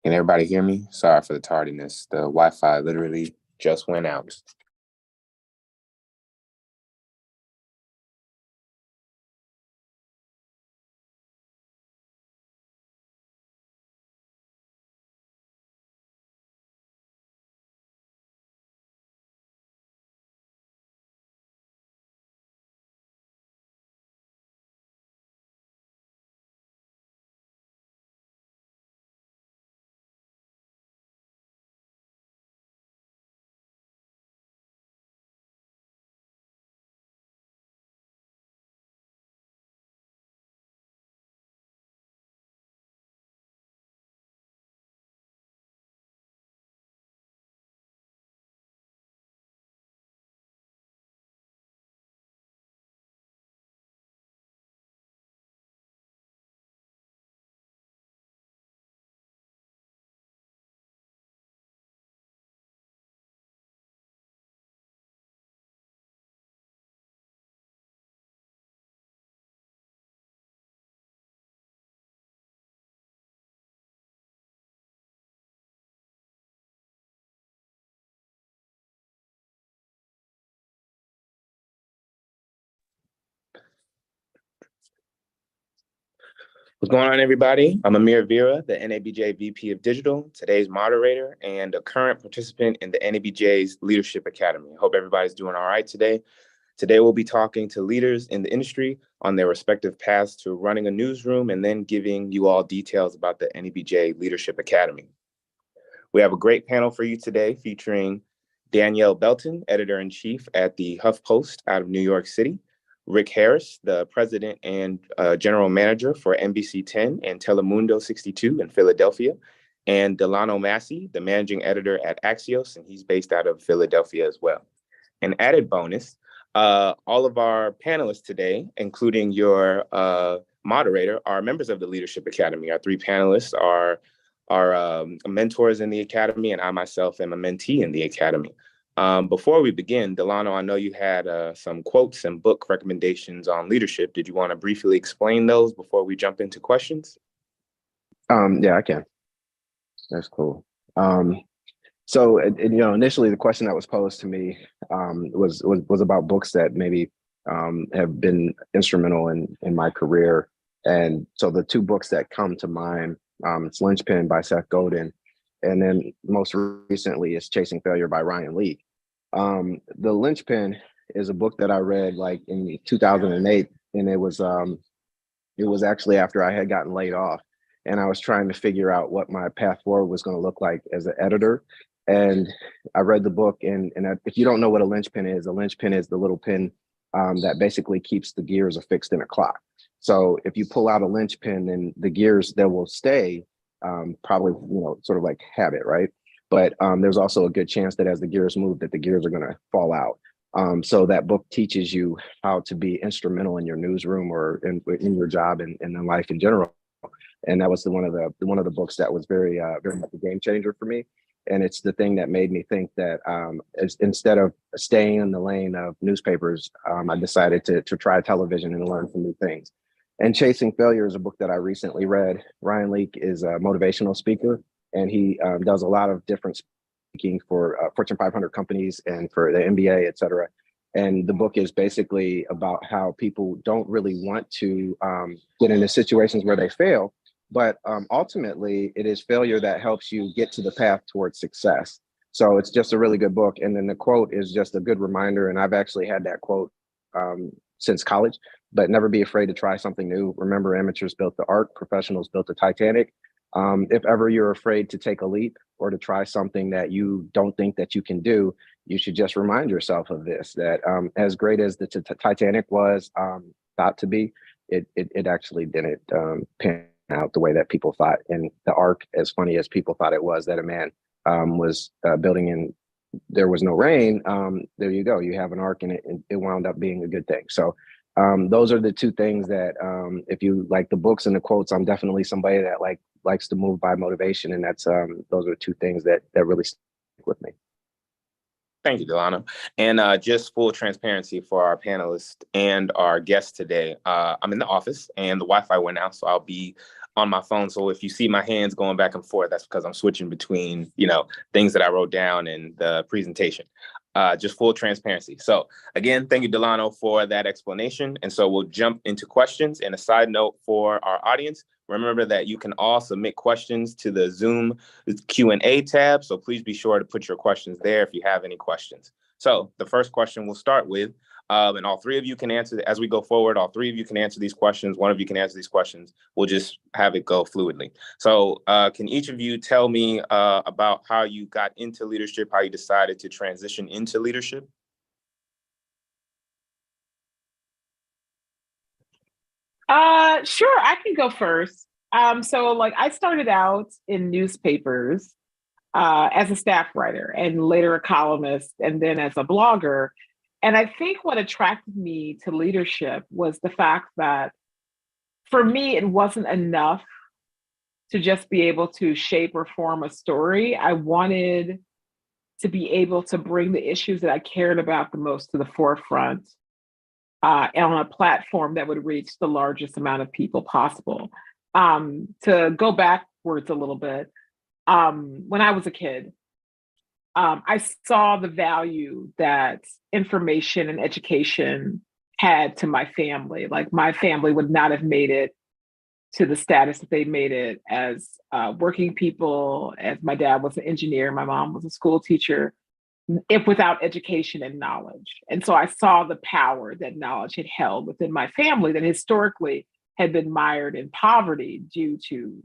Can everybody hear me? Sorry for the tardiness. The Wi-Fi literally just went out. What's going on, everybody? I'm Amir Vera, the NABJ VP of Digital, today's moderator, and a current participant in the NABJ's Leadership Academy. Hope everybody's doing all right today. Today, we'll be talking to leaders in the industry on their respective paths to running a newsroom and then giving you all details about the NABJ Leadership Academy. We have a great panel for you today featuring Danielle Belton, Editor-in-Chief at the HuffPost out of New York City, Rick Harris, the President and General Manager for NBC 10 and Telemundo 62 in Philadelphia, and Delano Massey, the Managing Editor at Axios, and he's based out of Philadelphia as well. An added bonus, all of our panelists today, including your moderator, are members of the Leadership Academy. Our three panelists are mentors in the Academy, and I myself am a mentee in the Academy. Before we begin, Delano, I know you had some quotes and book recommendations on leadership. Did you want to briefly explain those before we jump into questions? Yeah, I can. That's cool. So initially the question that was posed to me was about books that maybe have been instrumental in my career. And so the two books that come to mind, it's Lynchpin by Seth Godin, and then most recently is Chasing Failure by Ryan Leake. The Lynchpin is a book that I read like in 2008, and it was actually after I had gotten laid off, and I was trying to figure out what my path forward was going to look like as an editor. And I read the book, and if you don't know what a linchpin is the little pin that basically keeps the gears affixed in a clock. So if you pull out a linchpin, then the gears that will stay probably, sort of like habit, right? But there's also a good chance that as the gears move, that the gears are going to fall out. So that book teaches you how to be instrumental in your newsroom or in your job and in life in general. And that was one of the books that was very much a game changer for me. And it's the thing that made me think that instead of staying in the lane of newspapers, I decided to try television and learn some new things. And Chasing Failure is a book that I recently read. Ryan Leake is a motivational speaker, and he does a lot of different speaking for Fortune 500 companies and for the NBA, et cetera. And the book is basically about how people don't really want to get into situations where they fail, but ultimately it is failure that helps you get to the path towards success. So it's just a really good book. And then the quote is just a good reminder. And I've actually had that quote since college, but never be afraid to try something new. Remember, amateurs built the Ark, professionals built the Titanic. If ever you're afraid to take a leap or to try something that you don't think that you can do, you should just remind yourself of this, that as great as the Titanic was thought to be, it actually didn't pan out the way that people thought. And the Ark, as funny as people thought it was, that a man was building and there was no rain, there you go. You have an Ark, and it wound up being a good thing. So those are the two things that if you like the books and the quotes, I'm definitely somebody that likes to move by motivation. And that's those are two things that really stick with me. Thank you, Delano. And just full transparency for our panelists and our guests today, I'm in the office and the Wi-Fi went out, so I'll be on my phone. So if you see my hands going back and forth, that's because I'm switching between, things that I wrote down in the presentation. Just full transparency. So again, thank you, Delano, for that explanation. And so we'll jump into questions. And a side note for our audience, remember that you can all submit questions to the Zoom Q&A tab. So please be sure to put your questions there if you have any questions. So the first question we'll start with, and all three of you can answer as we go forward. All three of you can answer these questions. One of you can answer these questions. We'll just have it go fluidly. So can each of you tell me about how you got into leadership, how you decided to transition into leadership? Sure, I can go first. So I started out in newspapers as a staff writer and later a columnist and then as a blogger. And I think what attracted me to leadership was the fact that for me, it wasn't enough to just be able to shape or form a story. I wanted to be able to bring the issues that I cared about the most to the forefront and on a platform that would reach the largest amount of people possible. To go backwards a little bit, when I was a kid, I saw the value that information and education had to my family. Like my family would not have made it to the status that they made it as working people, as my dad was an engineer, my mom was a school teacher, if without education and knowledge. And so I saw the power that knowledge had held within my family that historically had been mired in poverty due to,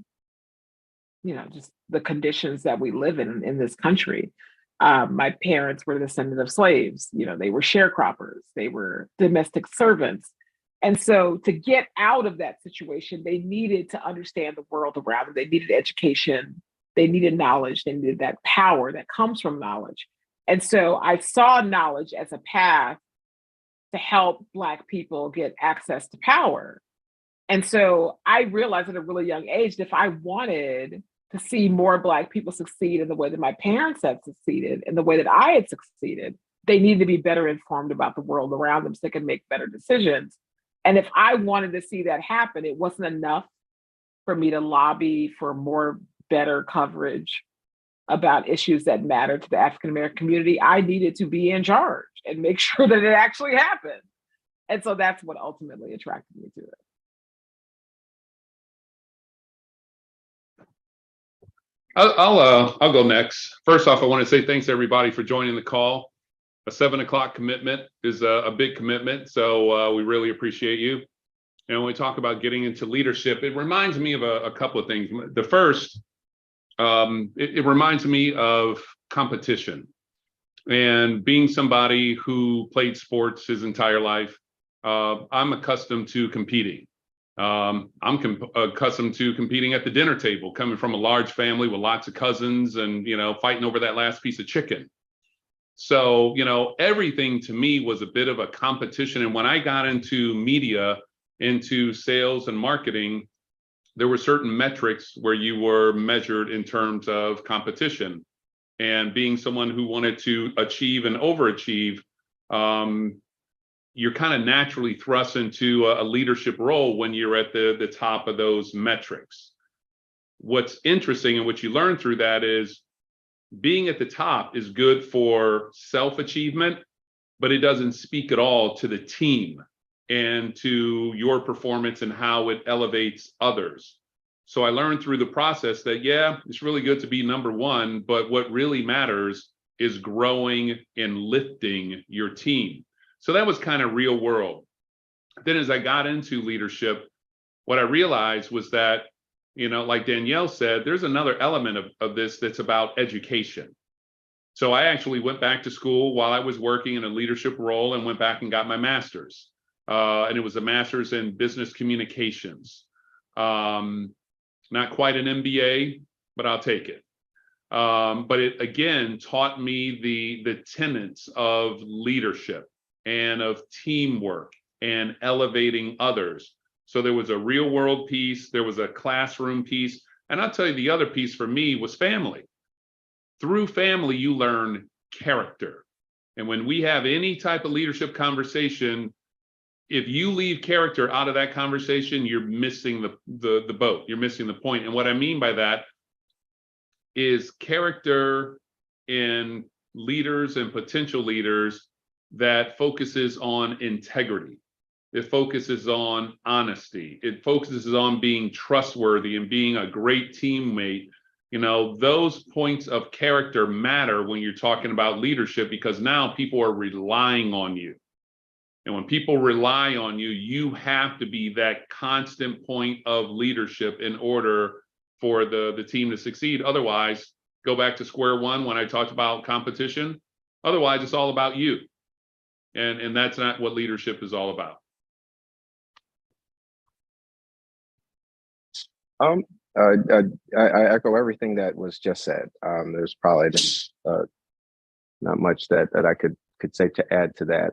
just the conditions that we live in this country. My parents were descendants of slaves. They were sharecroppers. They were domestic servants. And so to get out of that situation, they needed to understand the world around them. They needed education. They needed knowledge. They needed that power that comes from knowledge. And so I saw knowledge as a path to help Black people get access to power. And so I realized at a really young age that if I wanted to see more Black people succeed in the way that my parents had succeeded, in the way that I had succeeded, they needed to be better informed about the world around them so they could make better decisions. And if I wanted to see that happen, it wasn't enough for me to lobby for more better coverage about issues that matter to the African American community. I needed to be in charge and make sure that it actually happened. And so that's what ultimately attracted me to it. I'll go next. First off, I want to say thanks to everybody for joining the call. A 7 o'clock commitment is a big commitment, so we really appreciate you. And when we talk about getting into leadership, it reminds me of a couple of things. The first, it reminds me of competition. And being somebody who played sports his entire life, I'm accustomed to competing. I'm accustomed to competing at the dinner table, coming from a large family with lots of cousins and, fighting over that last piece of chicken. So, everything to me was a bit of a competition. And when I got into media, into sales and marketing, there were certain metrics where you were measured in terms of competition. And being someone who wanted to achieve and overachieve, you're kind of naturally thrust into a leadership role when you're at the top of those metrics. What's interesting and what you learn through that is being at the top is good for self-achievement, but it doesn't speak at all to the team and to your performance and how it elevates others. So I learned through the process that, yeah, it's really good to be number one, but what really matters is growing and lifting your team. So that was kind of real world. Then as I got into leadership, what I realized was that, like Danielle said, there's another element of this that's about education. So I actually went back to school while I was working in a leadership role and went back and got my master's. And it was a master's in business communications. Not quite an MBA, but I'll take it. But it, again, taught me the tenets of leadership and of teamwork and elevating others. So there was a real world piece, there was a classroom piece, and I'll tell you the other piece for me was family. Through family, you learn character. And when we have any type of leadership conversation, if you leave character out of that conversation, you're missing the boat. You're missing the point. And what I mean by that is character in leaders and potential leaders that focuses on integrity. It focuses on honesty. It focuses on being trustworthy and being a great teammate. You know, those points of character matter when you're talking about leadership, because now people are relying on you. And when people rely on you, you have to be that constant point of leadership in order for the team to succeed. Otherwise, go back to square one when I talked about competition. Otherwise, it's all about you. And that's not what leadership is all about. I echo everything that was just said. There's probably not much that I could say to add to that.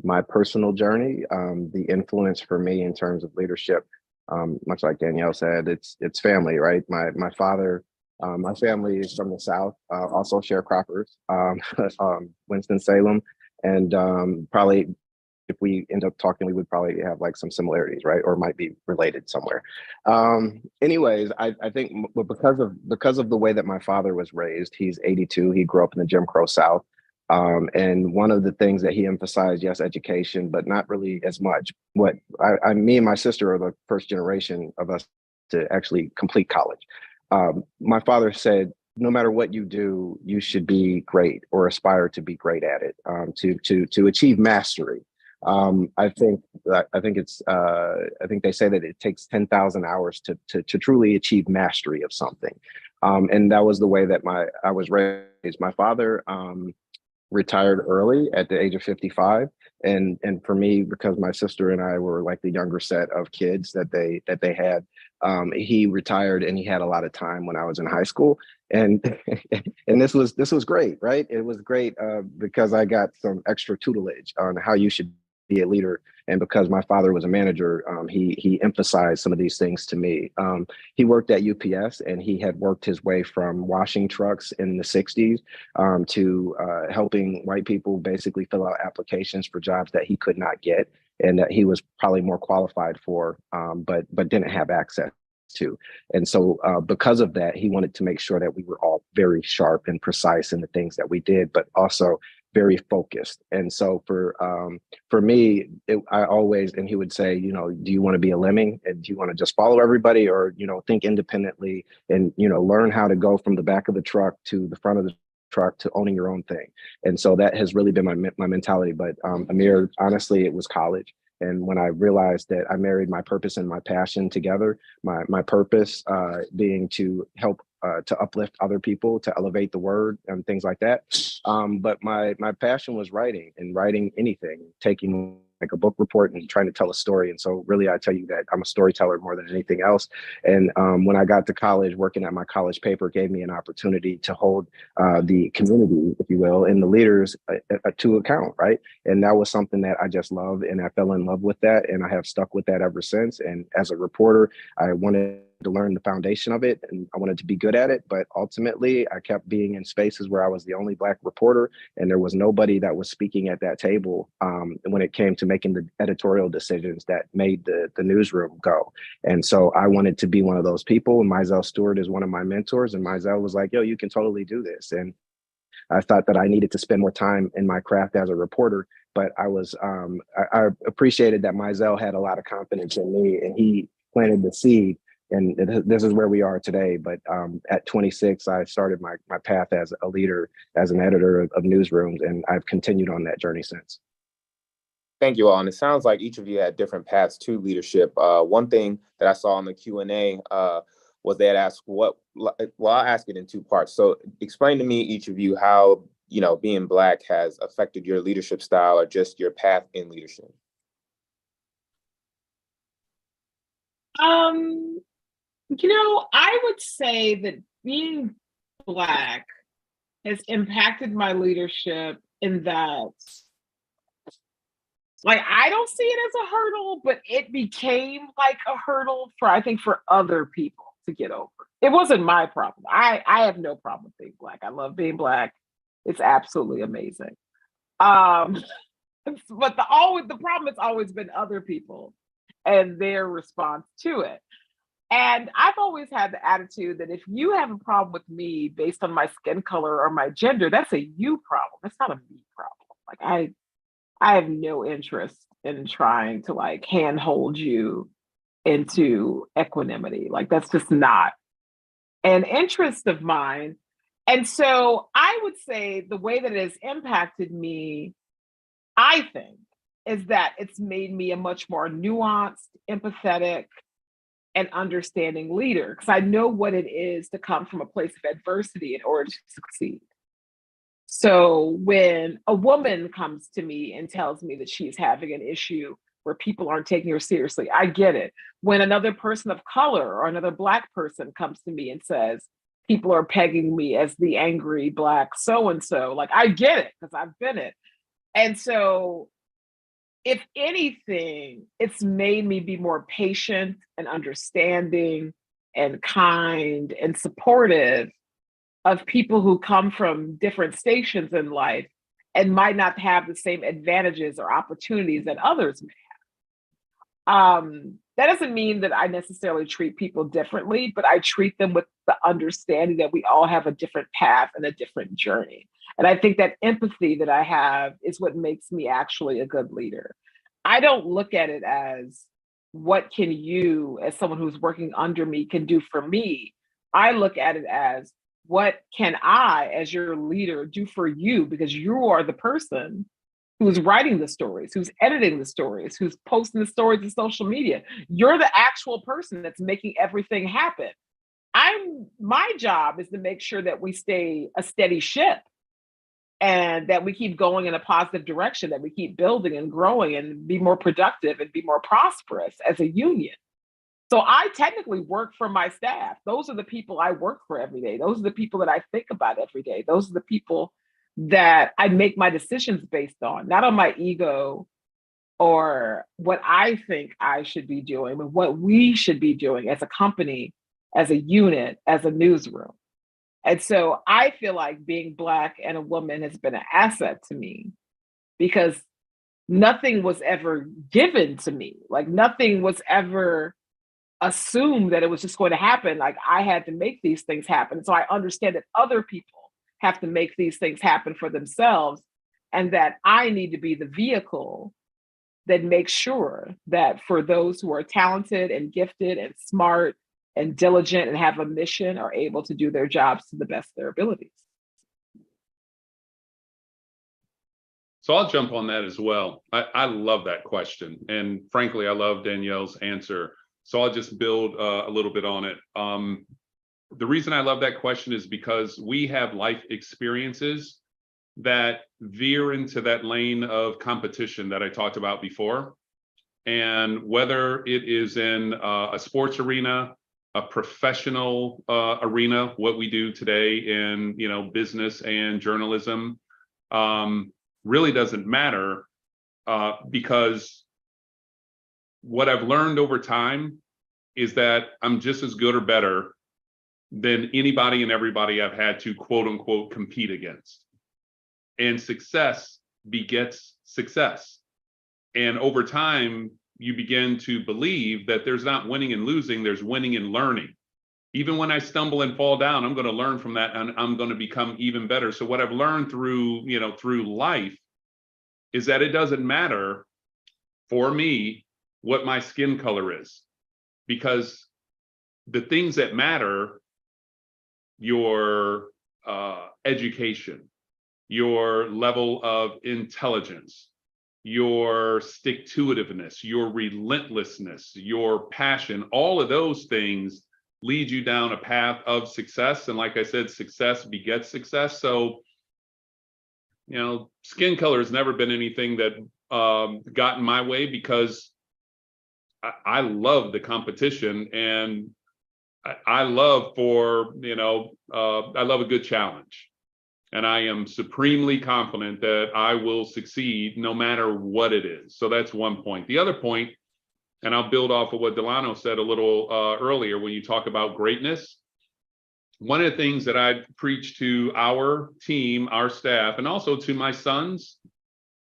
My personal journey, the influence for me in terms of leadership, much like Danielle said, it's family, right? My father, my family is from the South, also sharecroppers, Winston-Salem, and probably if we end up talking, we would probably have like some similarities, right? Or might be related somewhere. Anyways, I think because of the way that my father was raised, he's 82, he grew up in the Jim Crow South. And one of the things that he emphasized, yes, education, but not really as much. Me and my sister are the first generation of us to actually complete college. My father said, no matter what you do, you should be great or aspire to be great at it, to achieve mastery. I think they say that it takes 10,000 hours to truly achieve mastery of something. And that was the way that I was raised. My father retired early at the age of 55. And for me, because my sister and I were like the younger set of kids that they had, he retired and he had a lot of time when I was in high school. And and this was great, right? It was great because I got some extra tutelage on how you should be a leader. And because my father was a manager, he emphasized some of these things to me. He worked at UPS and he had worked his way from washing trucks in the 60s to helping white people basically fill out applications for jobs that he could not get and that he was probably more qualified for, but didn't have access to. And so because of that, he wanted to make sure that we were all very sharp and precise in the things that we did, but also very focused. And so for me, I always, and he would say, you know, do you want to be a lemming and do you want to just follow everybody, or, you know, think independently and, you know, learn how to go from the back of the truck to the front of the truck to owning your own thing. And so that has really been my mentality. But Amir, honestly, it was college. And when I realized that I married my purpose and my passion together, my purpose being to help to uplift other people, to elevate the word and things like that. But my passion was writing anything, taking like a book report and trying to tell a story. And so really, I tell you that I'm a storyteller more than anything else. And when I got to college, working at my college paper gave me an opportunity to hold the community, if you will, and the leaders to account, right? And that was something that I just loved, and I fell in love with that, and I have stuck with that ever since. And as a reporter, I wanted to learn the foundation of it, and I wanted to be good at it. But ultimately, I kept being in spaces where I was the only Black reporter, and there was nobody that was speaking at that table when it came to making the editorial decisions that made the newsroom go. And so I wanted to be one of those people. And Mizell Stewart is one of my mentors, and Mizell was like, yo, you can totally do this. And I thought that I needed to spend more time in my craft as a reporter, but I appreciated that Mizell had a lot of confidence in me, and he planted the seed. And this is where we are today. But at 26, I started my path as a leader, as an editor of newsrooms, and I've continued on that journey since. Thank you all. And it sounds like each of you had different paths to leadership. One thing that I saw in the Q&A was they had asked well, I'll ask it in two parts. So explain to me, each of you, how, you know, being Black has affected your leadership style or just your path in leadership. You know, I would say that being Black has impacted my leadership in that, like, I don't see it as a hurdle, but it became like a hurdle for other people to get over. It wasn't my problem. I have no problem with being Black. I love being Black. It's absolutely amazing. But the problem has always been other people and their response to it. And I've always had the attitude that if you have a problem with me based on my skin color or my gender, that's a you problem. It's not a me problem. Like I have no interest in trying to like handhold you into equanimity. Like that's just not an interest of mine. And so I would say the way that it has impacted me, I think, is that it's made me a much more nuanced, empathetic, and understanding leader, because I know what it is to come from a place of adversity in order to succeed. So when a woman comes to me and tells me that she's having an issue where people aren't taking her seriously, I get it. When another person of color or another Black person comes to me and says, people are pegging me as the angry Black so-and-so, like I get it because I've been it. And so if anything, it's made me be more patient and understanding and kind and supportive of people who come from different stations in life and might not have the same advantages or opportunities that others may have. That doesn't mean that I necessarily treat people differently, but I treat them with the understanding that we all have a different path and a different journey. And I think that empathy that I have is what makes me actually a good leader. I don't look at it as what can you, as someone who's working under me, can do for me. I look at it as what can I, as your leader, do for you, because you are the person who's writing the stories, who's editing the stories, who's posting the stories on social media. You're the actual person that's making everything happen. My job is to make sure that we stay a steady ship and that we keep going in a positive direction, that we keep building and growing and be more productive and be more prosperous as a union. So I technically work for my staff. Those are the people I work for every day. Those are the people that I think about every day. Those are the people that I make my decisions based on, not on my ego or what I think I should be doing, but what we should be doing as a company, as a unit, as a newsroom. And so I feel like being Black and a woman has been an asset to me because nothing was ever given to me. Like nothing was ever assumed that it was just going to happen. Like I had to make these things happen. So I understand that other people have to make these things happen for themselves, and that I need to be the vehicle that makes sure that for those who are talented and gifted and smart and diligent and have a mission are able to do their jobs to the best of their abilities. So I'll jump on that as well. I love that question. And frankly, I love Danielle's answer. So I'll just build a little bit on it. The reason I love that question is because we have life experiences that veer into that lane of competition that I talked about before. And whether it is in a sports arena, a professional arena, what we do today in business and journalism, really doesn't matter because what I've learned over time is that I'm just as good or better than anybody and everybody I've had to quote unquote compete against. And success begets success. And over time, you begin to believe that there's not winning and losing, there's winning and learning. Even when I stumble and fall down, I'm going to learn from that and I'm going to become even better. So what I've learned through life is that it doesn't matter for me what my skin color is, because the things that matter, your education, your level of intelligence, your stick-to-itiveness, your relentlessness, your passion, all of those things lead you down a path of success. And like I said, success begets success. So, skin color has never been anything that got in my way, because I love the competition and I love I love a good challenge. And I am supremely confident that I will succeed no matter what it is. So that's one point. The other point, and I'll build off of what Delano said a little earlier, when you talk about greatness, one of the things that I preach to our team, our staff, and also to my sons,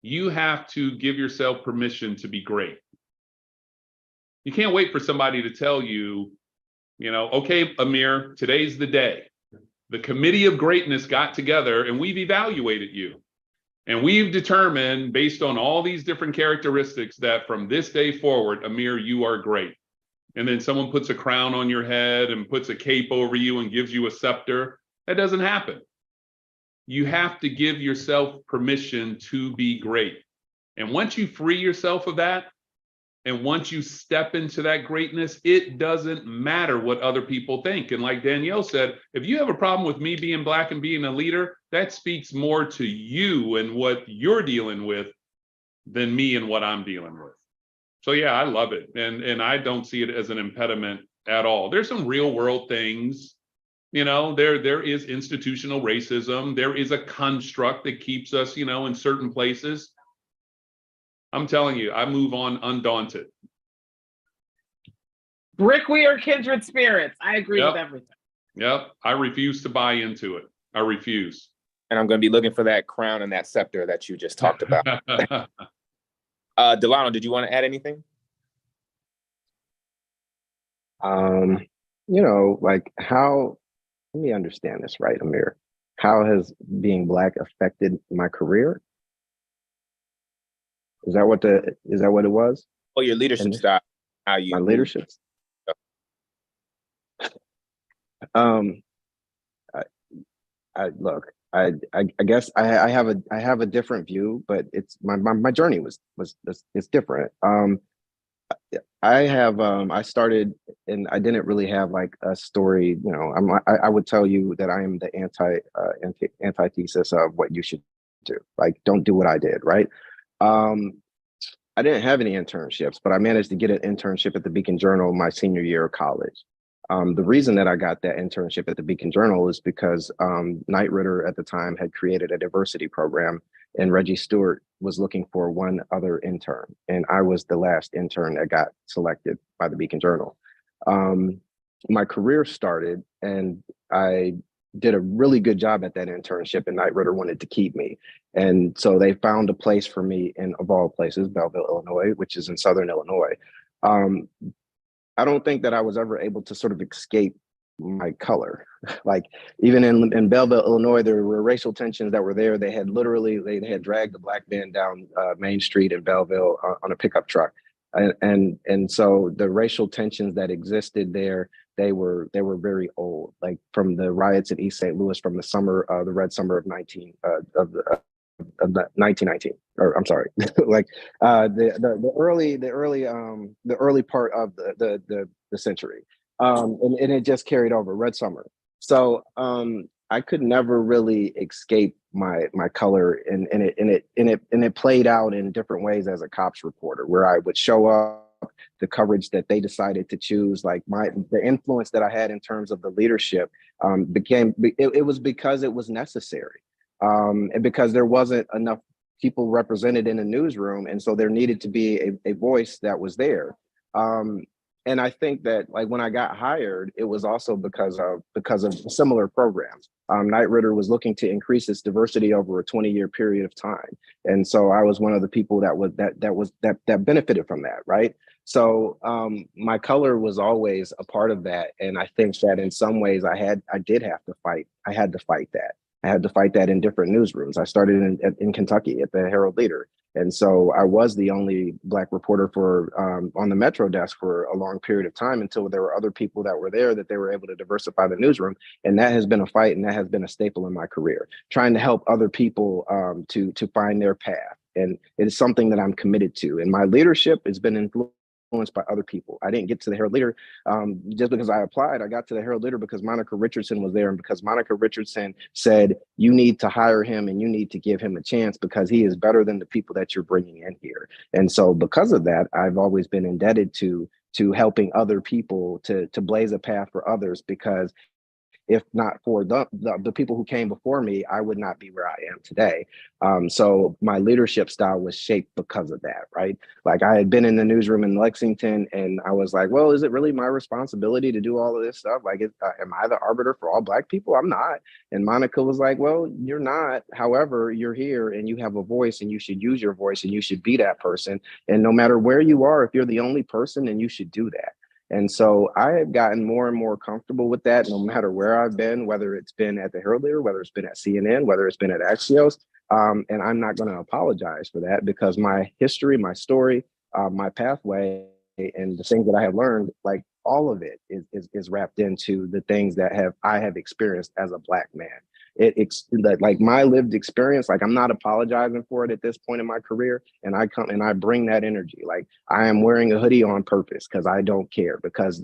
you have to give yourself permission to be great. You can't wait for somebody to tell you, okay, Amir, today's the day. The committee of greatness got together and we've evaluated you. And we've determined, based on all these different characteristics, that from this day forward, Amir, you are great. And then someone puts a crown on your head and puts a cape over you and gives you a scepter. That doesn't happen. You have to give yourself permission to be great. And once you free yourself of that, and once you step into that greatness, it doesn't matter what other people think. And like Danielle said, if you have a problem with me being Black and being a leader, that speaks more to you and what you're dealing with than me and what I'm dealing with. So yeah, I love it. And I don't see it as an impediment at all. There's some real world things, there is institutional racism. There is a construct that keeps us, in certain places. I'm telling you, I move on undaunted. Rick, we are kindred spirits. I agree with everything. Yep. I refuse to buy into it. I refuse. And I'm going to be looking for that crown and that scepter that you just talked about. Delano, did you want to add anything? Like how, let me understand this, right, Amir? How has being Black affected my career? Is that what it was? Oh, your leadership style. How you my leadership. I guess I have a different view, but it's my journey was different. I started and I didn't really have like a story. I would tell you that I am the antithesis of what you should do. Like, don't do what I did, right? I didn't have any internships, but I managed to get an internship at the Beacon Journal my senior year of college. The reason that I got that internship at the Beacon Journal is because Knight Ridder at the time had created a diversity program, and Reggie Stewart was looking for one other intern, and I was the last intern that got selected by the Beacon Journal. My career started, and I did a really good job at that internship, and Knight Ridder wanted to keep me. And so they found a place for me in, of all places, Belleville, Illinois, which is in Southern Illinois. I don't think that I was ever able to sort of escape my color. Like, even in Belleville, Illinois, there were racial tensions that were there. They had dragged the Black man down Main Street in Belleville on a pickup truck. And so the racial tensions that existed there, they were very old, like from the riots in East St. Louis from the Red Summer of 1919, or I'm sorry, like the early part of the century, and it just carried over, Red Summer. So I could never really escape my color, and it played out in different ways as a cops reporter, where I would show up, the coverage that they decided to choose, like the influence that I had in terms of the leadership it was because it was necessary, and because there wasn't enough people represented in the newsroom, and so there needed to be a voice that was there. And I think that, like, when I got hired, it was also because of similar programs. Knight Ridder was looking to increase its diversity over a 20-year period of time, and so I was one of the people that benefited from that, right? So my color was always a part of that, and I think that in some ways I did have to fight. I had to fight that. I had to fight that in different newsrooms. I started in Kentucky at the Herald Leader. And so I was the only Black reporter on the Metro desk for a long period of time, until there were other people that were there that they were able to diversify the newsroom. And that has been a fight, and that has been a staple in my career, trying to help other people to find their path. And it is something that I'm committed to. And my leadership has been influenced by other people. I didn't get to the Herald Leader just because I applied. I got to the Herald Leader because Monica Richardson was there, and because Monica Richardson said, you need to hire him and you need to give him a chance because he is better than the people that you're bringing in here. And so because of that, I've always been indebted to helping other people to blaze a path for others, because if not for the people who came before me, I would not be where I am today. So my leadership style was shaped because of that, right? Like I had been in the newsroom in Lexington and I was like, well, is it really my responsibility to do all of this stuff? Like, am I the arbiter for all Black people? I'm not. And Monica was like, well, you're not. However, you're here and you have a voice and you should use your voice and you should be that person. And no matter where you are, if you're the only person, then you should do that. And so I have gotten more and more comfortable with that, no matter where I've been, whether it's been at the Herald Leader, whether it's been at CNN, whether it's been at Axios. And I'm not going to apologize for that because my history, my story, my pathway, and the things that I have learned, like all of it is wrapped into the things that I have experienced as a Black man. It's like my lived experience, like I'm not apologizing for it at this point in my career. And I come and I bring that energy. Like I am wearing a hoodie on purpose because I don't care because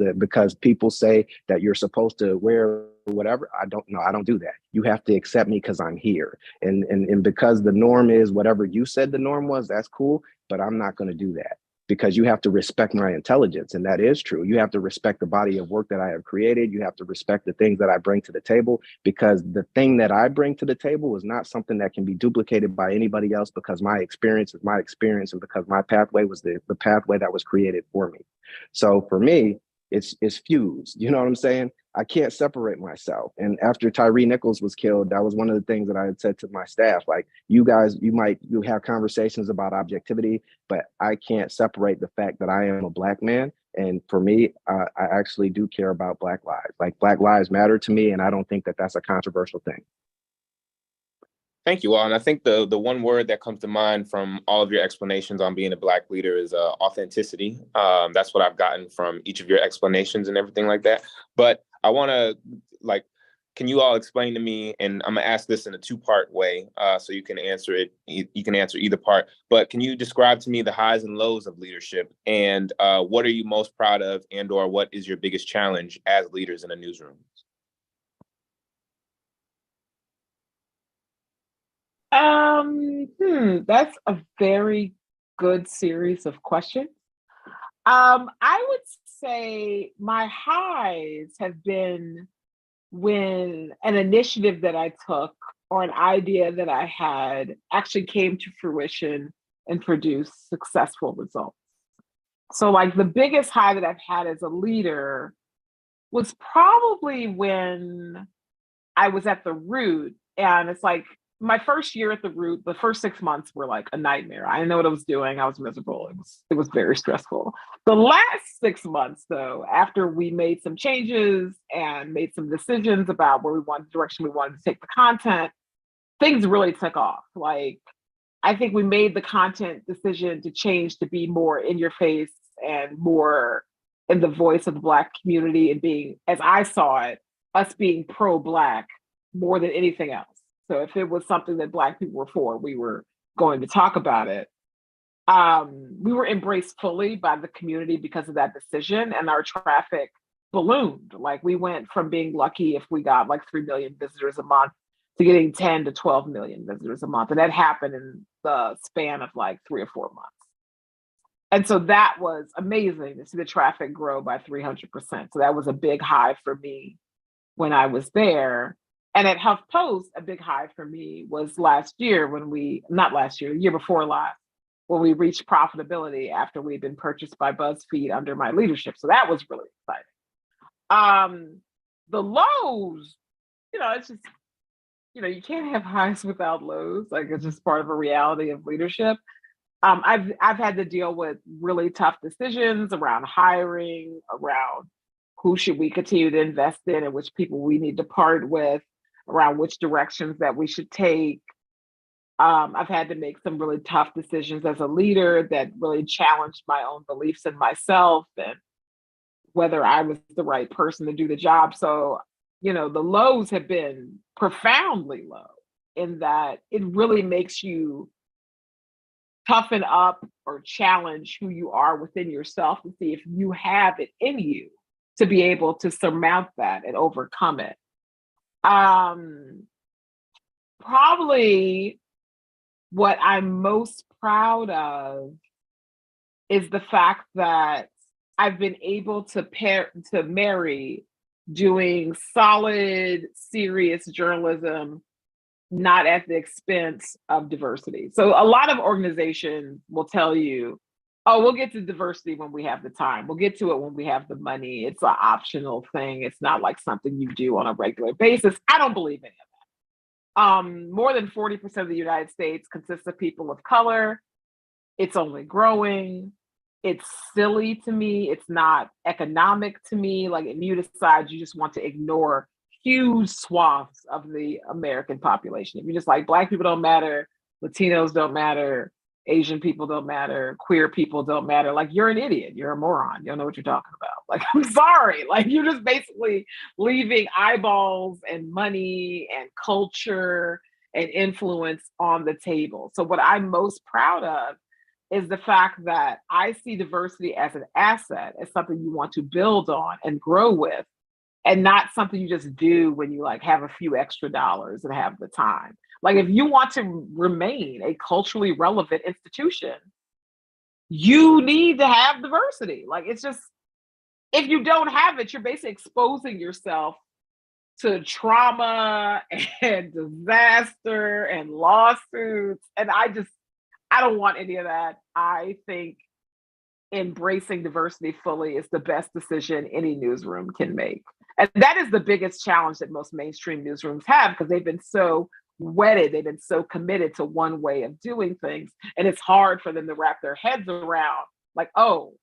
people say that you're supposed to wear whatever. I don't do that. You have to accept me because I'm here. And because the norm is whatever you said the norm was, that's cool. But I'm not going to do that. Because you have to respect my intelligence. And that is true. You have to respect the body of work that I have created. You have to respect the things that I bring to the table, because the thing that I bring to the table is not something that can be duplicated by anybody else, because my experience is my experience and because my pathway was the pathway that was created for me. So for me, it's fused. You know what I'm saying? I can't separate myself. And after Tyree Nichols was killed, that was one of the things that I had said to my staff, like, you guys, you have conversations about objectivity, but I can't separate the fact that I am a Black man. And for me, I actually do care about Black lives. Like Black lives matter to me. And I don't think that that's a controversial thing. Thank you all. And I think the one word that comes to mind from all of your explanations on being a Black leader is authenticity. That's what I've gotten from each of your explanations and everything like that. But I want to, can you all explain to me, and I'm going to ask this in a two-part way, so you can answer it. You can answer either part. But can you describe to me the highs and lows of leadership, and what are you most proud of, and or what is your biggest challenge as leaders in a newsroom? That's a very good series of questions. I would say my highs have been when an initiative that I took or an idea that I had actually came to fruition and produced successful results. So like the biggest high that I've had as a leader was probably when I was at the Root, and it's like my first year at the Root, the first 6 months were like a nightmare. I didn't know what I was doing. I was miserable. It was very stressful. The last 6 months, though, after we made some changes and made some decisions about where we wanted, direction we wanted to take the content, things really took off. Like, I think we made the content decision to change to be more in your face and more in the voice of the Black community, and being, as I saw it, us being pro-Black more than anything else. So if it was something that Black people were for, we were going to talk about it. We were embraced fully by the community because of that decision, and our traffic ballooned. Like we went from being lucky if we got like 3 million visitors a month to getting 10 to 12 million visitors a month. And that happened in the span of like 3 or 4 months. And so that was amazing to see the traffic grow by 300%. So that was a big high for me when I was there. And at HuffPost, a big high for me was last year the year before last, when we reached profitability after we'd been purchased by BuzzFeed under my leadership. So that was really exciting. The lows, it's just, you can't have highs without lows. Like it's just part of a reality of leadership. I've had to deal with really tough decisions around hiring, around who should we continue to invest in and which people we need to part with, around which directions that we should take. I've had to make some really tough decisions as a leader that really challenged my own beliefs in myself and whether I was the right person to do the job. So, the lows have been profoundly low in that it really makes you toughen up or challenge who you are within yourself to see if you have it in you to be able to surmount that and overcome it. Probably what I'm most proud of is the fact that I've been able to marry doing solid, serious journalism, not at the expense of diversity. So a lot of organizations will tell you, oh, we'll get to diversity when we have the time. We'll get to it when we have the money. It's an optional thing. It's not like something you do on a regular basis. I don't believe any of that. More than 40% of the United States consists of people of color. It's only growing. It's silly to me. It's not economic to me. Like, if you decide you just want to ignore huge swaths of the American population, if you're just like, Black people don't matter, Latinos don't matter, Asian people don't matter, queer people don't matter, like, you're an idiot. You're a moron. You don't know what you're talking about. Like, I'm sorry. Like, you're just basically leaving eyeballs and money and culture and influence on the table. So what I'm most proud of is the fact that I see diversity as an asset, as something you want to build on and grow with, and not something you just do when you like have a few extra dollars and have the time. Like, if you want to remain a culturally relevant institution, you need to have diversity. Like, it's just, if you don't have it, you're basically exposing yourself to trauma and disaster and lawsuits. And I don't want any of that. I think embracing diversity fully is the best decision any newsroom can make. And that is the biggest challenge that most mainstream newsrooms have, because they've been so wedded, they've been so committed to one way of doing things. And it's hard for them to wrap their heads around, like, oh,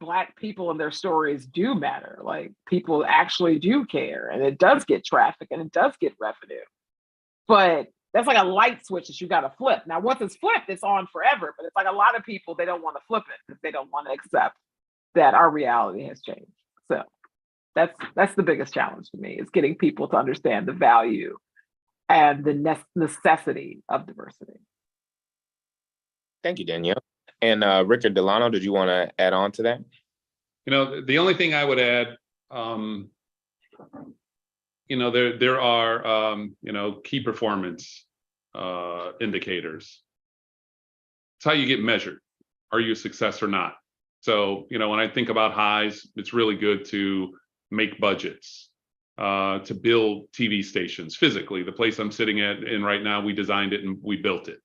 Black people and their stories do matter. Like, people actually do care, and it does get traffic and it does get revenue. But that's like a light switch that you got to flip. Now, once it's flipped, it's on forever. But it's like a lot of people, they don't want to flip it because they don't want to accept that our reality has changed. So that's the biggest challenge to me, is getting people to understand the value and the necessity of diversity. Thank you, Danielle. And Richard Delano, did you want to add on to that? You know, the only thing I would add, you know, there are, you know, key performance indicators. It's how you get measured. Are you a success or not? So, you know, when I think about highs, it's really good to make budgets, to build TV stations physically. The place I'm sitting in right now, we designed it and we built it.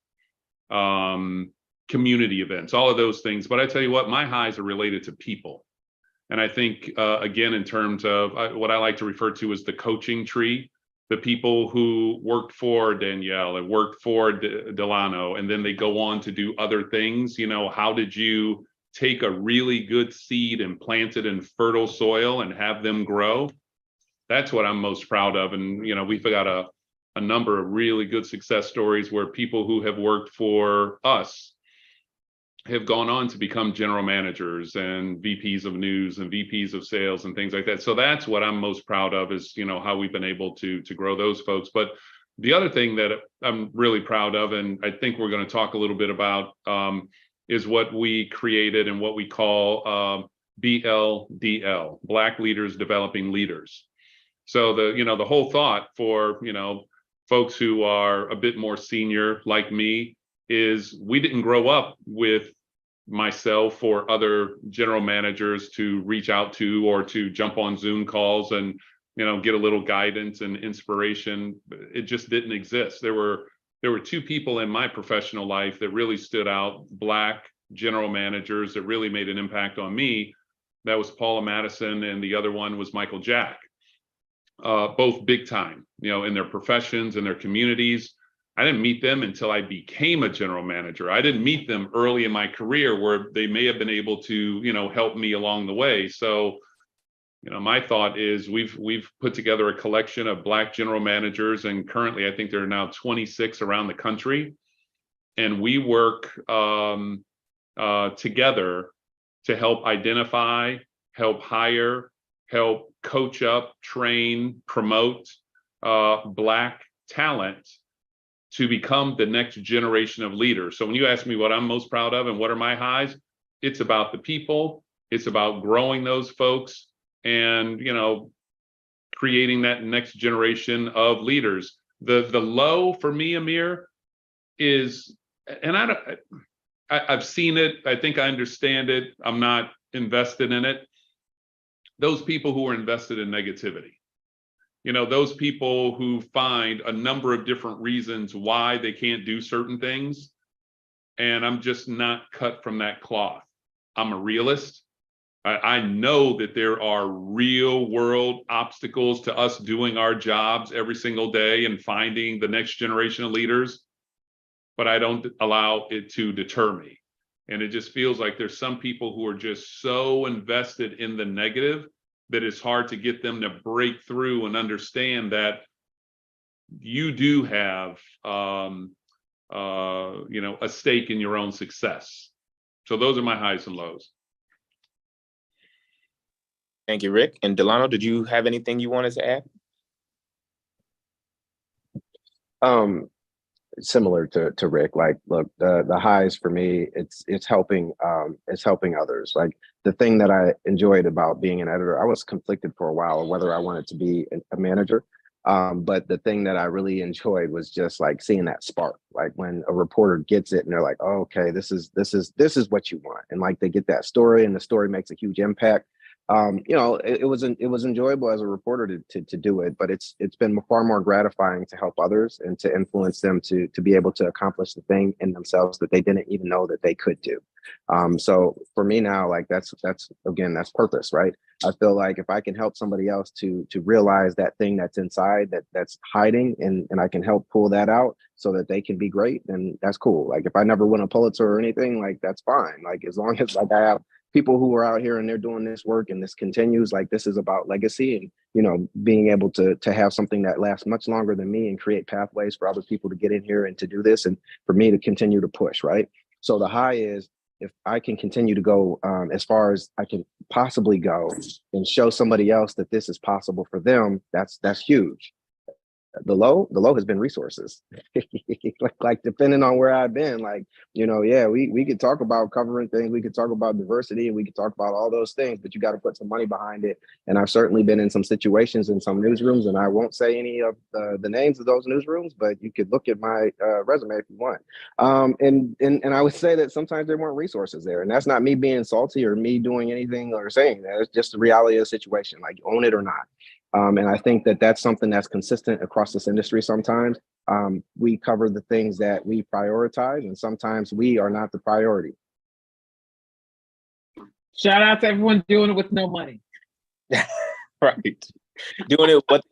Community events, all of those things. But I tell you what, my highs are related to people. And I think, again, in terms of what I like to refer to as the coaching tree, the people who worked for Danielle and worked for Delano, and then they go on to do other things. You know, how did you take a really good seed and plant it in fertile soil and have them grow? That's what I'm most proud of. And, you know, we've got a number of really good success stories where people who have worked for us have gone on to become general managers and VPs of news and VPs of sales and things like that. So that's what I'm most proud of, is, you know, how we've been able to grow those folks. But the other thing that I'm really proud of, and I think we're going to talk a little bit about, is what we created and what we call BLDL, Black Leaders Developing Leaders. So the whole thought for, you know, folks who are a bit more senior like me is, we didn't grow up with myself or other general managers to reach out to, or to jump on Zoom calls and, you know, get a little guidance and inspiration. It just didn't exist. There were two people in my professional life that really stood out, Black general managers that really made an impact on me. That was Paula Madison, and the other one was Michael Jack. Both big time, you know, in their professions and their communities. I didn't meet them until I became a general manager. I didn't meet them early in my career, where they may have been able to, you know, help me along the way. So, you know, my thought is, we've put together a collection of Black general managers, and currently I think there are now 26 around the country, and we work together to help identify, help hire, help coach up, train, promote Black talent to become the next generation of leaders. So when you ask me what I'm most proud of and what are my highs, it's about the people, it's about growing those folks, and, you know, creating that next generation of leaders. The low for me, Amir, is, and I've seen it, I think I understand it, I'm not invested in it. those people who are invested in negativity. You know, those people who find a number of different reasons why they can't do certain things. And I'm just not cut from that cloth. I'm a realist. I know that there are real world obstacles to us doing our jobs every single day and finding the next generation of leaders, but I don't allow it to deter me. And it just feels like there's some people who are just so invested in the negative that it's hard to get them to break through and understand that you do have, you know, a stake in your own success. So those are my highs and lows. Thank you, Rick. And Delano, did you have anything you wanted to add? Similar to Rick, like, look, the highs for me, it's helping others. Like, the thing that I enjoyed about being an editor, I was conflicted for a while on whether I wanted to be a manager. But the thing that I really enjoyed was just like seeing that spark, like when a reporter gets it and they're like, oh, okay, this is what you want. And like, they get that story and the story makes a huge impact. You know, it was enjoyable as a reporter to do it, but it's been far more gratifying to help others and to influence them to be able to accomplish the thing in themselves that they didn't even know that they could do. So for me now, like, that's purpose, right? I feel like if I can help somebody else to realize that thing that's inside, that's hiding, and I can help pull that out so that they can be great, then that's cool. Like, if I never win a Pulitzer or anything, like, that's fine. Like, as long as, like, I have people who are out here and they're doing this work and this continues, like, this is about legacy and, you know, being able to have something that lasts much longer than me and create pathways for other people to get in here and to do this, and for me to continue to push, right? So the high is, if I can continue to go as far as I can possibly go and show somebody else that this is possible for them, that's huge. The low has been resources. like depending on where I've been, like, you know, yeah, we could talk about covering things, we could talk about diversity, and we could talk about all those things, but you got to put some money behind it. And I've certainly been in some situations in some newsrooms, and I won't say any of the names of those newsrooms, but you could look at my resume if you want. And I would say that sometimes there weren't resources there, and that's not me being salty or me doing anything or saying that. It's just the reality of the situation, like, own it or not. And I think that that's something that's consistent across this industry. Sometimes we cover the things that we prioritize, and sometimes we are not the priority. Shout out to everyone doing it with no money. Right. Doing it what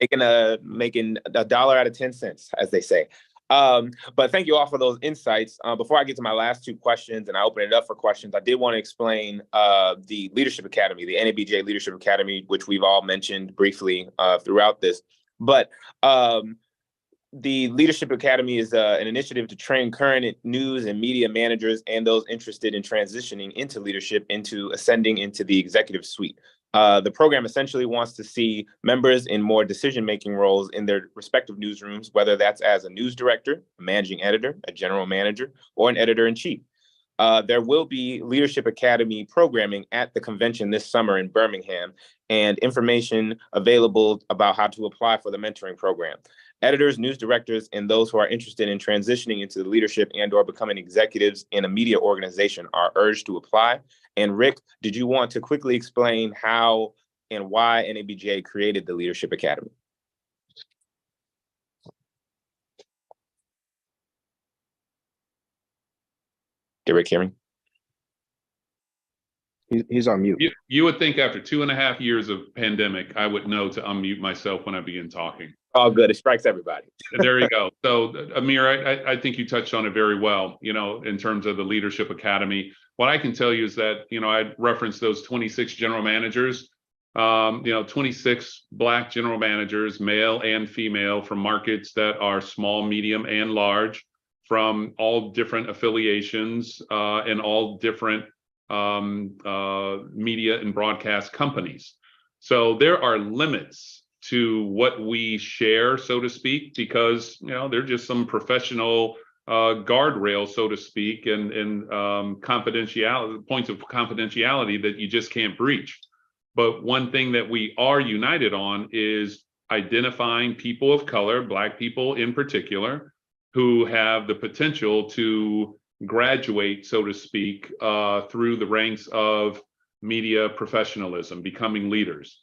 they got, making a dollar out of 10 cents, as they say. But thank you all for those insights. Before I get to my last two questions and I open it up for questions, I did want to explain the Leadership Academy, the NABJ Leadership Academy, which we've all mentioned briefly throughout this. But the Leadership Academy is an initiative to train current news and media managers and those interested in transitioning into leadership into ascending into the executive suite. The program essentially wants to see members in more decision-making roles in their respective newsrooms, whether that's as a news director, a managing editor, a general manager, or an editor-in-chief. There will be Leadership Academy programming at the convention this summer in Birmingham, and information available about how to apply for the mentoring program. Editors, news directors, and those who are interested in transitioning into the leadership and/or becoming executives in a media organization are urged to apply. And Rick, did you want to quickly explain how and why NABJ created the Leadership Academy? Did Rick hear me? He's on mute. You would think after 2.5 years of pandemic, I would know to unmute myself when I begin talking. Oh, good. It strikes everybody. There you go. So, Amir, I think you touched on it very well, you know, in terms of the Leadership Academy. What I can tell you is that, you know, I referenced those 26 general managers, you know, 26 Black general managers, male and female, from markets that are small, medium, and large, from all different affiliations and all different media and broadcast companies. So there are limits to what we share, so to speak, because, you know, they're just some professional guardrails, so to speak, and confidentiality, points of confidentiality that you just can't breach. But one thing that we are united on is identifying people of color, Black people in particular, who have the potential to graduate, so to speak, through the ranks of media professionalism, becoming leaders.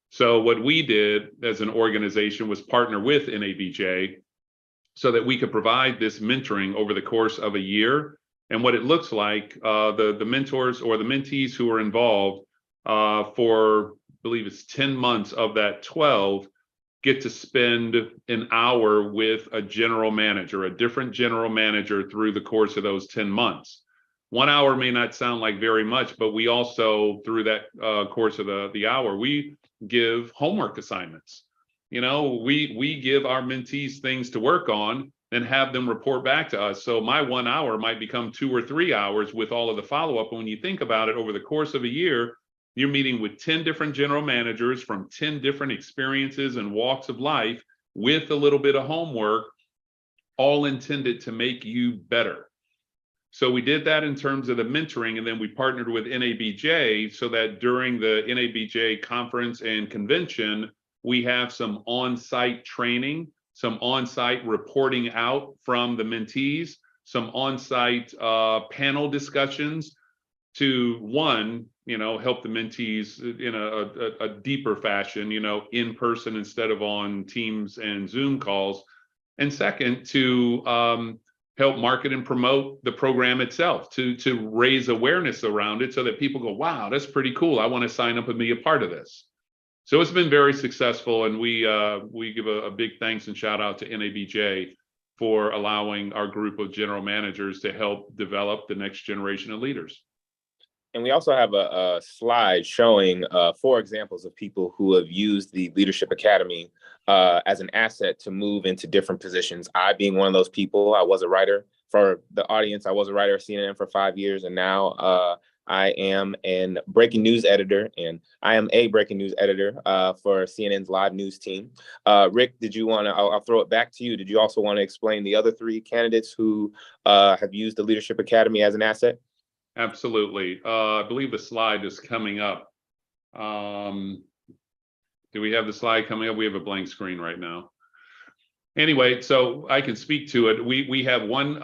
So what we did as an organization was partner with NABJ so that we could provide this mentoring over the course of a year. And what it looks like, the mentors or the mentees who are involved for, I believe it's 10 months of that 12, get to spend an hour with a general manager, a different general manager through the course of those 10 months. 1 hour may not sound like very much, but we also, through that course of the hour, we give homework assignments. You know, we give our mentees things to work on and have them report back to us. So my 1 hour might become 2 or 3 hours with all of the follow-up. And when you think about it, over the course of a year, you're meeting with 10 different general managers from 10 different experiences and walks of life with a little bit of homework, all intended to make you better. So we did that in terms of the mentoring, and then we partnered with NABJ so that during the NABJ conference and convention, we have some on-site training, some on-site reporting out from the mentees, some on-site panel discussions to, one, help the mentees in a deeper fashion, in person instead of on Teams and Zoom calls. And second, to help market and promote the program itself, to raise awareness around it so that people go, wow, that's pretty cool. I want to sign up and be a part of this. So it's been very successful, and we give a big thanks and shout out to NABJ for allowing our group of general managers to help develop the next generation of leaders. And we also have a slide showing 4 examples of people who have used the Leadership Academy as an asset to move into different positions. I being one of those people. I was a writer. For the audience, I was a writer at CNN for 5 years, and now I am a breaking news editor for CNN's live news team. Rick, did you want to, I'll throw it back to you. Did you also want to explain the other 3 candidates who have used the Leadership Academy as an asset? Absolutely. I believe the slide is coming up. Do we have the slide coming up? We have a blank screen right now. Anyway, so I can speak to it. We have one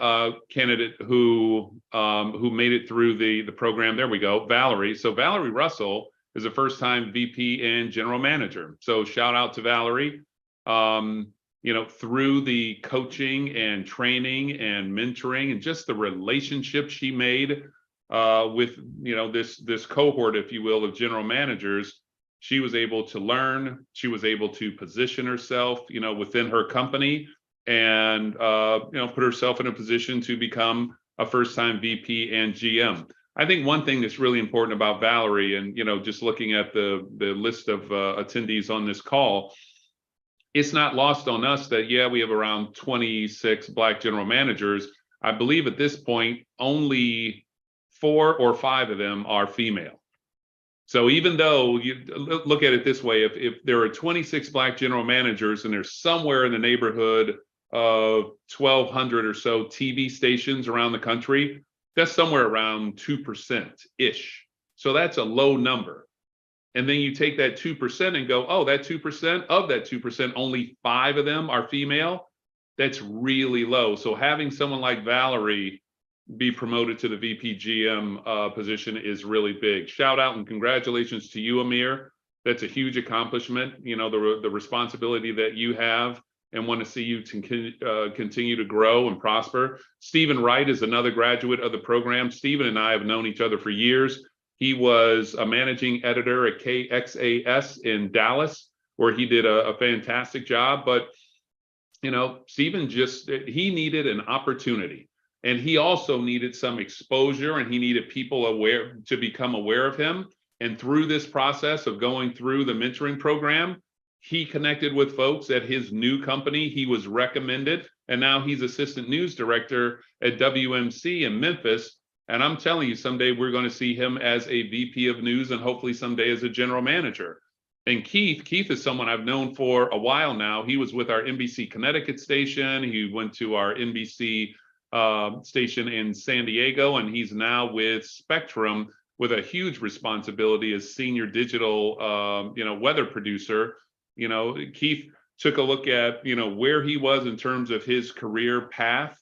candidate who made it through the program. There we go, Valerie. So Valerie Russell is a first-time VP and general manager. So shout out to Valerie. Through the coaching and training and mentoring and just the relationship she made with this cohort, if you will, of general managers, she was able to learn. She was able to position herself, within her company, and put herself in a position to become a first-time VP and GM. I think one thing that's really important about Valerie, and just looking at the list of attendees on this call, it's not lost on us that we have around 26 Black general managers. I believe at this point only 4 or 5 of them are female. So even though you look at it this way, if there are 26 Black general managers and there's somewhere in the neighborhood of 1,200 or so TV stations around the country, that's somewhere around 2%-ish. So that's a low number. And then you take that 2% and go, oh, that 2%, of that 2%, only 5 of them are female. That's really low. So having someone like Valerie be promoted to the VP GM position is really big. Shout out and congratulations to you, Amir. That's a huge accomplishment. The responsibility that you have, and want to see you continue to grow and prosper. Stephen Wright is another graduate of the program. Stephen and I have known each other for years. He was a managing editor at KXAS in Dallas, where he did a fantastic job. But, Stephen he needed an opportunity. And he also needed some exposure, and he needed people to become aware of him. And through this process of going through the mentoring program, he connected with folks at his new company. He was recommended, and now he's assistant news director at WMC in Memphis. And I'm telling you, someday we're going to see him as a VP of news, and hopefully someday as a general manager. And Keith is someone I've known for a while now. He was with our NBC Connecticut station. He went to our NBC station in San Diego, and he's now with Spectrum with a huge responsibility as senior digital weather producer. Keith took a look at where he was in terms of his career path,